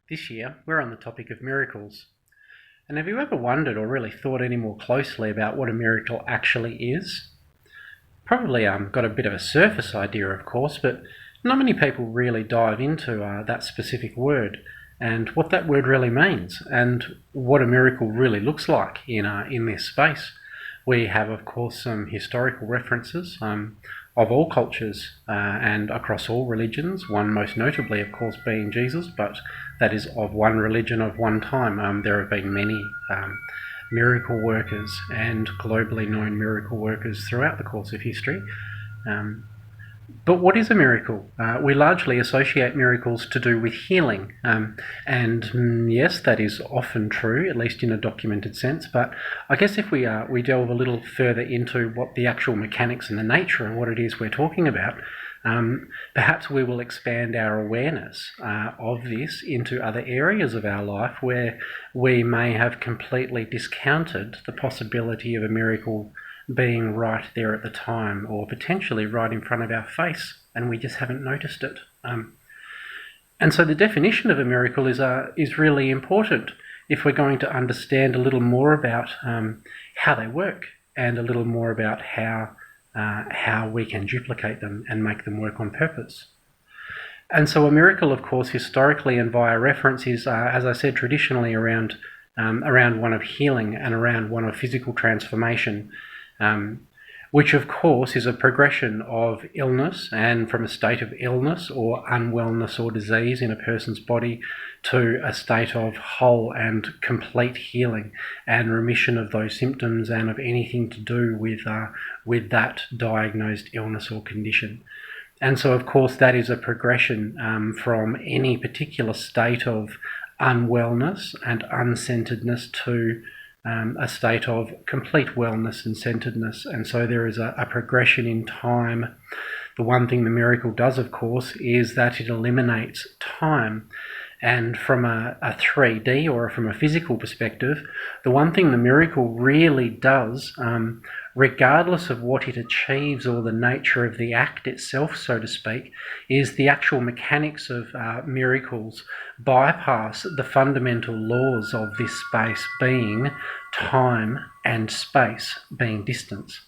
This year, we're on the topic of miracles. And have you ever wondered or really thought any more closely about what a miracle actually is? Probably got a bit of a surface idea, of course, but not many people really dive into that specific word and what that word really means and what a miracle really looks like in this space. We have, of course, some historical references of all cultures and across all religions, one most notably, of course, being Jesus, but that is of one religion of one time. There have been many miracle workers and globally known miracle workers throughout the course of history. But what is a miracle? We largely associate miracles to do with healing. And yes, that is often true, at least in a documented sense. But I guess if we delve a little further into what the actual mechanics and the nature of what it is we're talking about, perhaps we will expand our awareness of this into other areas of our life where we may have completely discounted the possibility of a miracle being right there at the time, or potentially right in front of our face, and we just haven't noticed it. And so the definition of a miracle is really important if we're going to understand a little more about how they work and a little more about how we can duplicate them and make them work on purpose. And so a miracle, of course, historically and via reference is, as I said, traditionally around one of healing and around one of physical transformation. Which of course is a progression of illness, and from a state of illness or unwellness or disease in a person's body to a state of whole and complete healing and remission of those symptoms and of anything to do with that diagnosed illness or condition. And so of course that is a progression from any particular state of unwellness and uncenteredness to a state of complete wellness and centeredness. And so there is a progression in time. The one thing the miracle does, of course, is that it eliminates time. And from a 3D or from a physical perspective, the one thing the miracle really does, regardless of what it achieves or the nature of the act itself, so to speak, is the actual mechanics of miracles bypass the fundamental laws of this space being time and space being distance.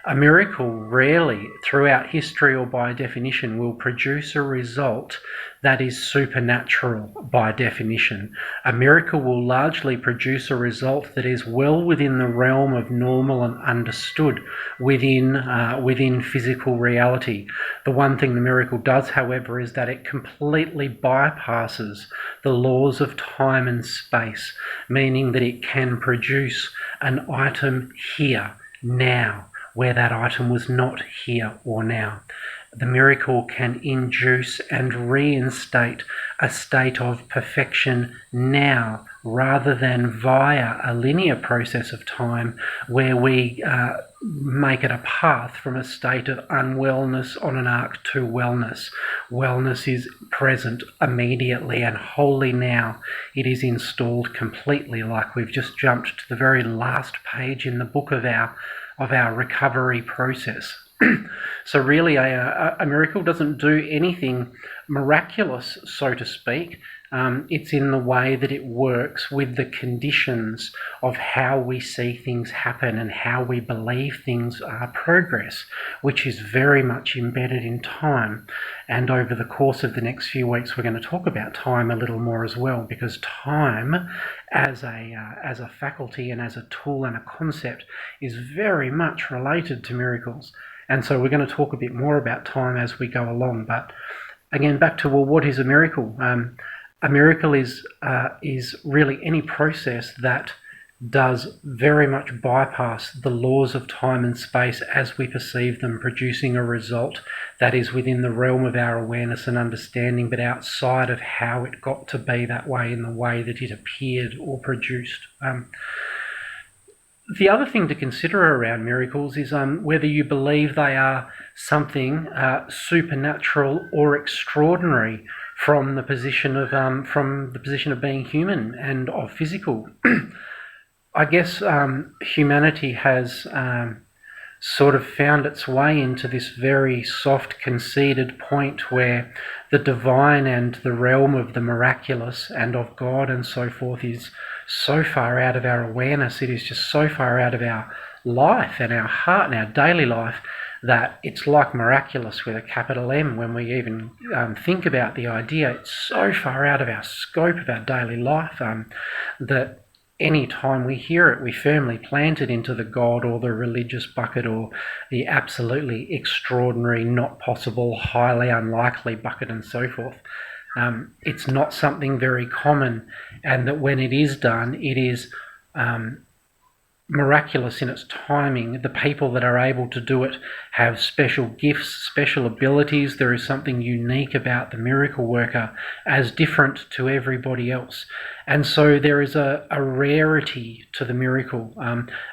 A miracle rarely, throughout history or by definition, will produce a result that is supernatural by definition. A miracle will largely produce a result that is well within the realm of normal and understood within physical reality. The one thing the miracle does, however, is that it completely bypasses the laws of time and space, meaning that it can produce an item here, now, where that item was not here or now. The miracle can induce and reinstate a state of perfection now, rather than via a linear process of time where we make it a path from a state of unwellness on an arc to wellness. Wellness is present immediately and wholly now. It is installed completely, like we've just jumped to the very last page in the book of our recovery process. So really a miracle doesn't do anything miraculous, so to speak. It's in the way that it works with the conditions of how we see things happen and how we believe things progress, which is very much embedded in time. And over the course of the next few weeks, we're going to talk about time a little more as well, because time as a faculty and as a tool and a concept is very much related to miracles. And so we're going to talk a bit more about time as we go along. But again, back to, well, what is a miracle? A miracle is really any process that does very much bypass the laws of time and space as we perceive them, producing a result that is within the realm of our awareness and understanding, but outside of how it got to be that way in the way that it appeared or produced. The other thing to consider around miracles is whether you believe they are something supernatural or extraordinary from the position of being human and of physical. I guess humanity has sort of found its way into this very soft, conceited point where the divine and the realm of the miraculous and of God and so forth is so far out of our awareness, it is just so far out of our life and our heart and our daily life, that it's like miraculous with a capital M when we even think about the idea. It's so far out of our scope of our daily life that any time we hear it, we firmly plant it into the God or the religious bucket or the absolutely extraordinary, not possible, highly unlikely bucket and so forth. It's not something very common, and that when it is done, it is miraculous in its timing. The people that are able to do it have special gifts, special abilities. There is something unique about the miracle worker as different to everybody else. And so there is a rarity to the miracle,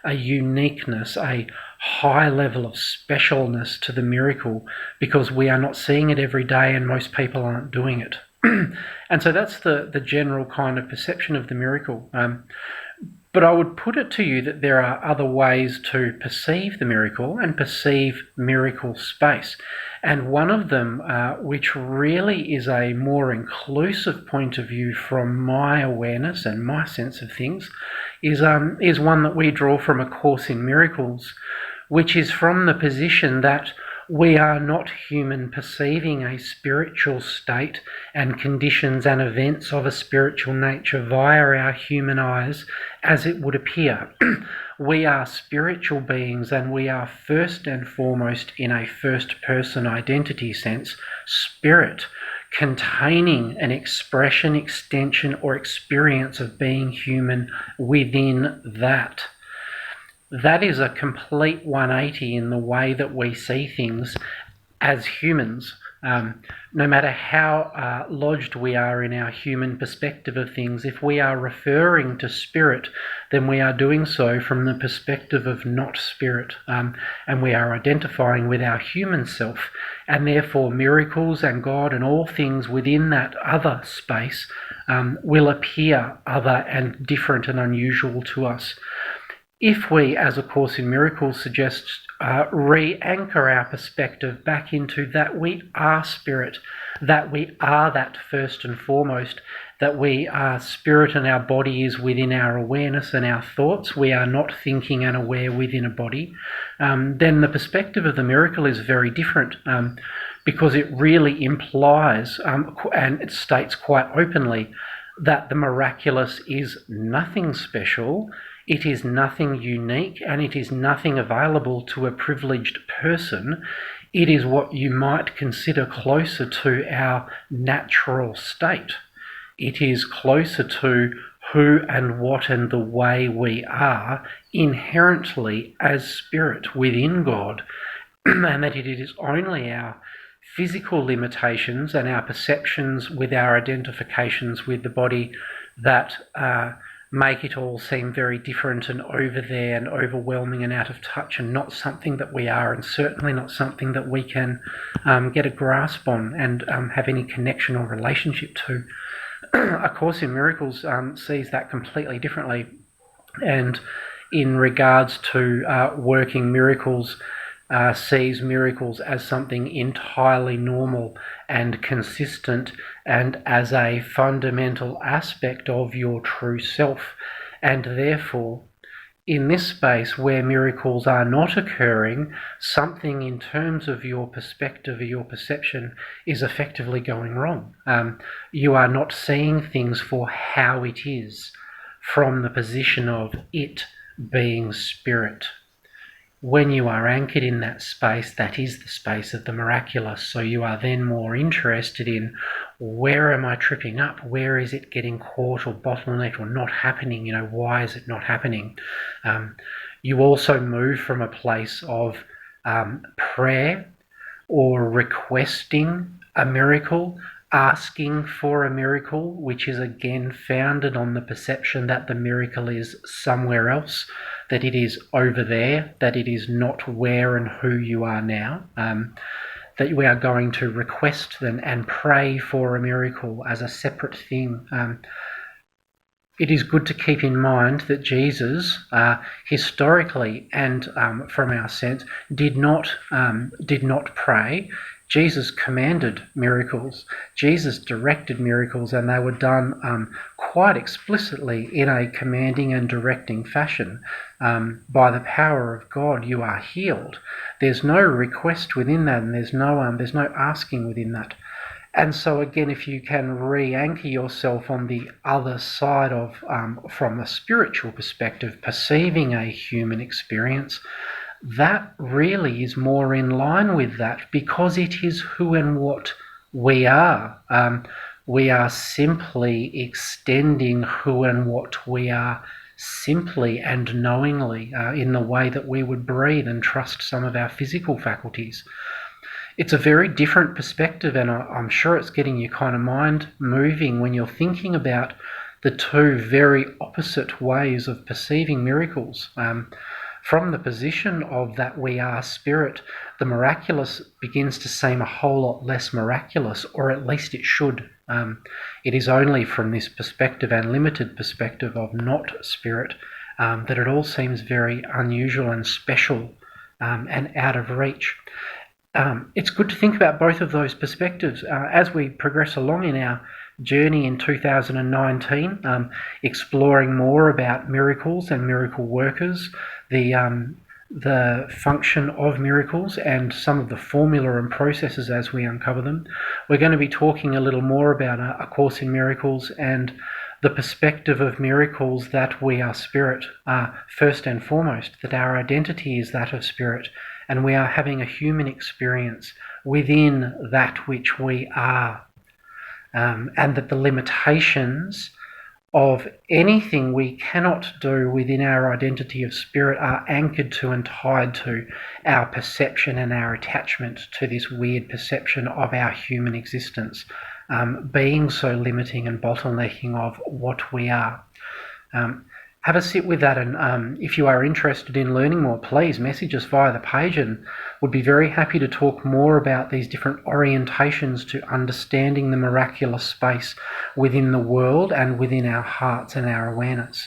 a uniqueness, a high level of specialness to the miracle, because we are not seeing it every day and most people aren't doing it. And so that's the general kind of perception of the miracle. But I would put it to you that there are other ways to perceive the miracle and perceive miracle space. And one of them, which really is a more inclusive point of view from my awareness and my sense of things, is one that we draw from A Course in Miracles, which is from the position that we are not human perceiving a spiritual state and conditions and events of a spiritual nature via our human eyes as it would appear. We are spiritual beings, and we are first and foremost, in a first-person identity sense, spirit, containing an expression, extension, or experience of being human within that. That is a complete 180 in the way that we see things as humans. No matter how lodged we are in our human perspective of things, if we are referring to spirit, then we are doing so from the perspective of not spirit, and we are identifying with our human self, and therefore miracles and God and all things within that other space will appear other and different and unusual to us. If we, as A Course in Miracles suggests, re-anchor our perspective back into that we are spirit, that we are that first and foremost, that we are spirit and our body is within our awareness and our thoughts, we are not thinking and aware within a body, then the perspective of the miracle is very different, because it really implies, and it states quite openly, that the miraculous is nothing special, it is nothing unique, and it is nothing available to a privileged person. It is what you might consider closer to our natural state. It is closer to who and what and the way we are inherently as spirit within God, and that it is only our physical limitations and our perceptions with our identifications with the body that make it all seem very different and over there and overwhelming and out of touch, and not something that we are, and certainly not something that we can get a grasp on and have any connection or relationship to. A Course in Miracles sees that completely differently, and in regards to working miracles, sees miracles as something entirely normal and consistent and as a fundamental aspect of your true self. And therefore, in this space where miracles are not occurring, something in terms of your perspective or your perception is effectively going wrong. You are not seeing things for how it is from the position of it being spirit. When you are anchored in that space, that is the space of the miraculous. So you are then more interested in, where am I tripping up? Where is it getting caught or bottlenecked or not happening? Why is it not happening? You also move from a place of prayer or requesting a miracle, asking for a miracle, which is again founded on the perception that the miracle is somewhere else, that it is over there, that it is not where and who you are now, that we are going to request them and pray for a miracle as a separate thing. it is good to keep in mind that Jesus, historically and from our sense, did not pray. Jesus commanded miracles. Jesus directed miracles, and they were done quite explicitly in a commanding and directing fashion. By the power of God, you are healed. There's no request within that, and there's no asking within that. And so again, if you can re-anchor yourself on the other side of, from a spiritual perspective, perceiving a human experience, that really is more in line with that, because it is who and what we are. We are simply extending who and what we are simply and knowingly in the way that we would breathe and trust some of our physical faculties. It's a very different perspective, and I'm sure it's getting your kind of mind moving when you're thinking about the two very opposite ways of perceiving miracles. From the position of that we are spirit, the miraculous begins to seem a whole lot less miraculous, or at least it should. It is only from this perspective and limited perspective of not spirit that it all seems very unusual and special and out of reach. It's good to think about both of those perspectives as we progress along in our journey in 2019, exploring more about miracles and miracle workers, the function of miracles and some of the formula and processes as we uncover them. We're going to be talking a little more about A Course in Miracles and the perspective of miracles, that we are spirit, first and foremost, that our identity is that of spirit, and we are having a human experience within that which we are, and that the limitations of anything we cannot do within our identity of spirit are anchored to and tied to our perception and our attachment to this weird perception of our human existence, being so limiting and bottlenecking of what we are. Have a sit with that, and if you are interested in learning more, please message us via the page, and would be very happy to talk more about these different orientations to understanding the miraculous space within the world and within our hearts and our awareness.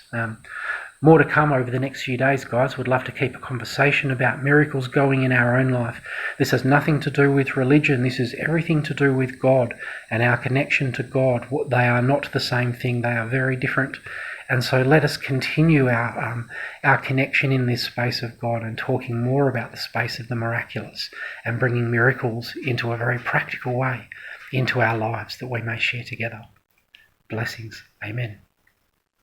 More to come over the next few days, guys. Would love to keep a conversation about miracles going in our own life. This has nothing to do with religion. This is everything to do with God and our connection to God. They are not the same thing. They are very different. And so let us continue our connection in this space of God, and talking more about the space of the miraculous and bringing miracles into a very practical way into our lives that we may share together. Blessings. Amen.